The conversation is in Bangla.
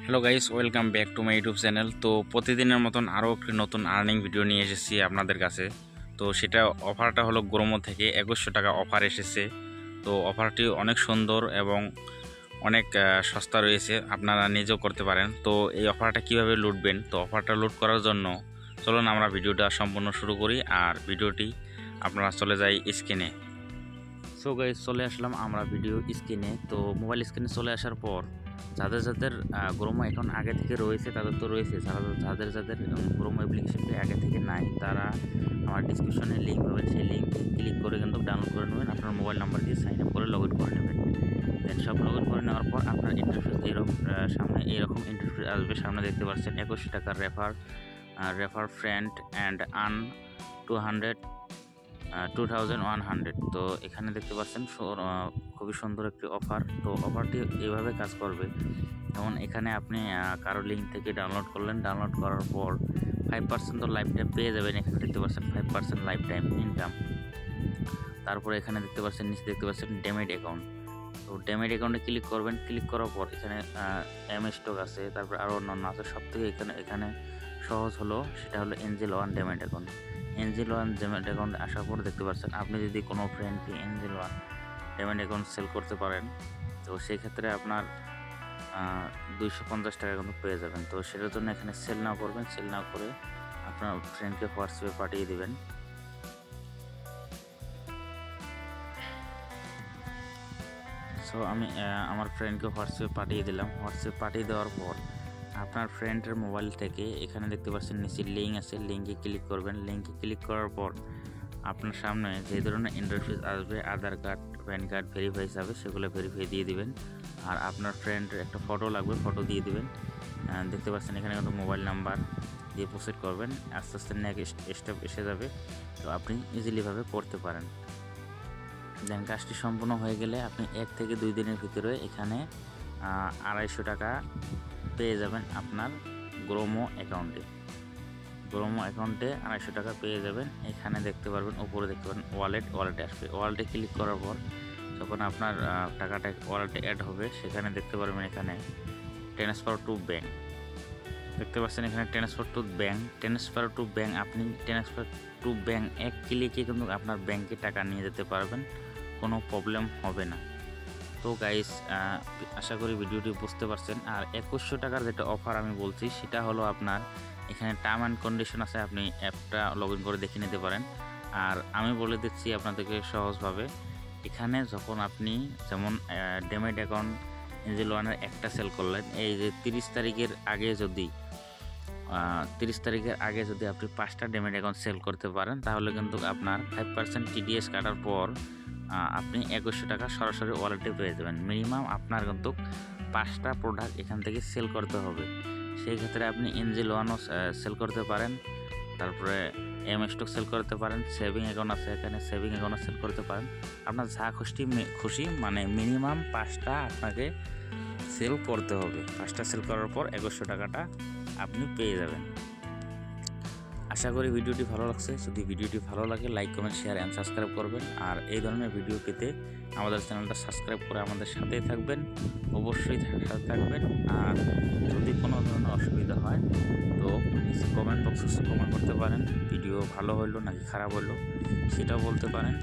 Hello guys, welcome back to my YouTube channel. তো প্রতিদিনের মতন আরও একটি নতুন আর্নিং ভিডিও নিয়ে এসেছি আপনাদের কাছে। তো সেটা অফারটা হলো গ্রোমো থেকে 2100 টাকা অফার এসেছে। তো অফারটি অনেক সুন্দর এবং অনেক সস্তা রয়েছে, আপনারা নিজেও করতে পারেন। তো এই অফারটা কিভাবে লুটবেন, তো অফারটা লুট করার জন্য চলুন আমরা ভিডিওটা সম্পূর্ণ শুরু করি। আর ভিডিওটি আপনারা চলে যাই স্ক্রিনে। সো গাইস, চলে আসলাম আমরা ভিডিও স্ক্রিনে। তো মোবাইল স্ক্রিনে চলে আসার পর যাদের গ্রোমো এখন আগে থেকে রয়েছে তাদের তো রয়েছে, যাদের গ্রোমো অ্যাপ্লিকেশনটি আগে থেকে নাই তারা আমার ডিসক্রিপশনে লিঙ্ক পাবেন, সেই লিঙ্কে ক্লিক করে কিন্তু ডাউনলোড করে নেবেন। আপনার মোবাইল নাম্বার দিয়ে সাইন আপ করে লগ ইন করে নেবেন। দেন সব লগ ইন করে নেওয়ার পর আপনার ইন্টারফেস সামনে এইরকম ইন্টারফেস আসবে। সামনে দেখতে পাচ্ছেন 21 টাকার রেফার ফ্রেন্ড অ্যান্ড আর্ন 2100। তো এখানে দেখতে পাচ্ছেন খুবই সুন্দর একটি অফার। তো অফারটি এইভাবে কাজ করবে, যেমন এখানে আপনি কারো লিঙ্ক থেকে ডাউনলোড করলেন, ডাউনলোড করার পর 5% তো লাইফ টাইম পেয়ে যাবেন। এখানে দেখতে পাচ্ছেন 5% লাইফ টাইম ইনকাম। তারপরে এখানে দেখতে পাচ্ছেন নিচে দেখতে পাচ্ছেন ডেমেড অ্যাকাউন্ট। তো ডেমেড অ্যাকাউন্টে ক্লিক করবেন। ক্লিক করার পর এখানে এম স্টক আছে, তারপর আরও অন্যান্য আছে। সব থেকে এখানে সহজ হলো সেটা হলো Angel One demat account. Angel One demat অ্যাকাউন্টে আসার পর দেখতে পাচ্ছেন আপনি যদি কোনো ফ্রেন্ডকে Angel One demat account sell করতে পারেন, তো সেই ক্ষেত্রে আপনার 250 টাকা কিন্তু পেয়ে যাবেন। তো সেটার জন্য এখানে সেল না করবেন, সেল না করে আপনার ফ্রেন্ডকে হোয়াটসঅ্যাপে পাঠিয়ে দেবেন। সো আমি আমার ফ্রেন্ডকে হোয়াটসঅ্যাপে পাঠিয়ে দিলাম। হোয়াটসঅ্যাপে পাঠিয়ে দেওয়ার পর আপনার ফ্রেন্ডের মোবাইল থেকে এখানে দেখতে পাচ্ছেন নিচে লিঙ্ক আছে, লিঙ্কে ক্লিক করবেন। লিঙ্কে ক্লিক করার পর আপনার সামনে যে ধরনের ইন্টারফেস আসবে, আধার কার্ড, প্যান কার্ড ভেরিফাই যাবে, সেগুলো ভেরিফাই দিয়ে দিবেন। আর আপনার ফ্রেন্ডের একটা ফটো লাগবে, ফটো দিয়ে দিবেন। দেখতে পাচ্ছেন এখানে কিন্তু মোবাইল নাম্বার দিয়ে প্রসিড করবেন। আস্তে আস্তে নেক্সট স্টেপ এসে যাবে। তো আপনি ইজিলিভাবে করতে পারেন। দেন কাজটি সম্পূর্ণ হয়ে গেলে আপনি 1 থেকে 2 দিনের ভিতরে এখানে 250 টাকা পেয়ে যাবেন আপনার গ্রোমো অ্যাকাউন্টে। গ্রোমো অ্যাকাউন্টে 250 টাকা পেয়ে যাবেন। এখানে দেখতে পারবেন, উপরে দেখতে পারেন ওয়ালেটে আসবে। ওয়ালেটে ক্লিক করার পর যখন আপনার টাকাটা ওয়ালেটে অ্যাড হবে, সেখানে দেখতে পারবেন এখানে ট্রান্সফার টু ব্যাঙ্ক। দেখতে পাচ্ছেন এখানে ট্রান্সফার টু ব্যাঙ্ক। আপনি ট্রান্সফার টু ব্যাঙ্ক এক ক্লিকে কিন্তু আপনার ব্যাংকে টাকা নিয়ে যেতে পারবেন, কোনো প্রবলেম হবে না। তো গাইস, আশা করি ভিডিওটি বুঝতে পারছেন। আর 2100 টাকার যেটা অফার আমি বলছি সেটা হলো আপনার এখানে টার্ম অ্যান্ড কন্ডিশন আছে, আপনি অ্যাপটা লগ ইন করে দেখে নিতে পারেন। আর আমি বলে দিচ্ছি আপনাদেরকে সহজভাবে। এখানে যখন আপনি যেমন ডেমেড অ্যাকাউন্ট এঞ্জেল ওয়ানের একটা সেল করলেন, এই যে 30 তারিখের আগে যদি আপনি 5টা ডেমেড অ্যাকাউন্ট সেল করতে পারেন, তাহলে কিন্তু আপনার 5% টিডিএস কাটার পর আপনি 2100 টাকা সরাসরি ওয়ালেটে পেয়ে যাবেন। মিনিমাম আপনার কিন্তু 5টা প্রোডাক্ট এখান থেকে সেল করতে হবে। সেই ক্ষেত্রে আপনি এঞ্জেল ওয়ানও সেল করতে পারেন, তারপরে এম স্টক সেল করতে পারেন, সেভিং অ্যাকাউন্ট আছে এখানে, সেভিং অ্যাকাউন্টও সেল করতে পারেন। আপনার যা খুশি মানে মিনিমাম 5টা আপনাকে সেল করতে হবে। 5টা সেল করার পর 2100 টাকাটা আপনি পেয়ে যাবেন। আশা করি ভিডিওটি ভালো লাগছে। যদি ভিডিওটি ভালো লাগে like, comment, share and subscribe করবেন। আর এই ধরনের ভিডিও পেতে আমাদের চ্যানেলটা সাবস্ক্রাইব করে আমাদের সাথেই থাকবেন, অবশ্যই সাথে থাকবেন। আর যদি কোনো ধরনের অসুবিধা হয় তো কমেন্ট বক্সে কমেন্ট করতে পারেন। ভিডিও ভালো হলো নাকি খারাপ হলো সেটাও বলতে পারেন।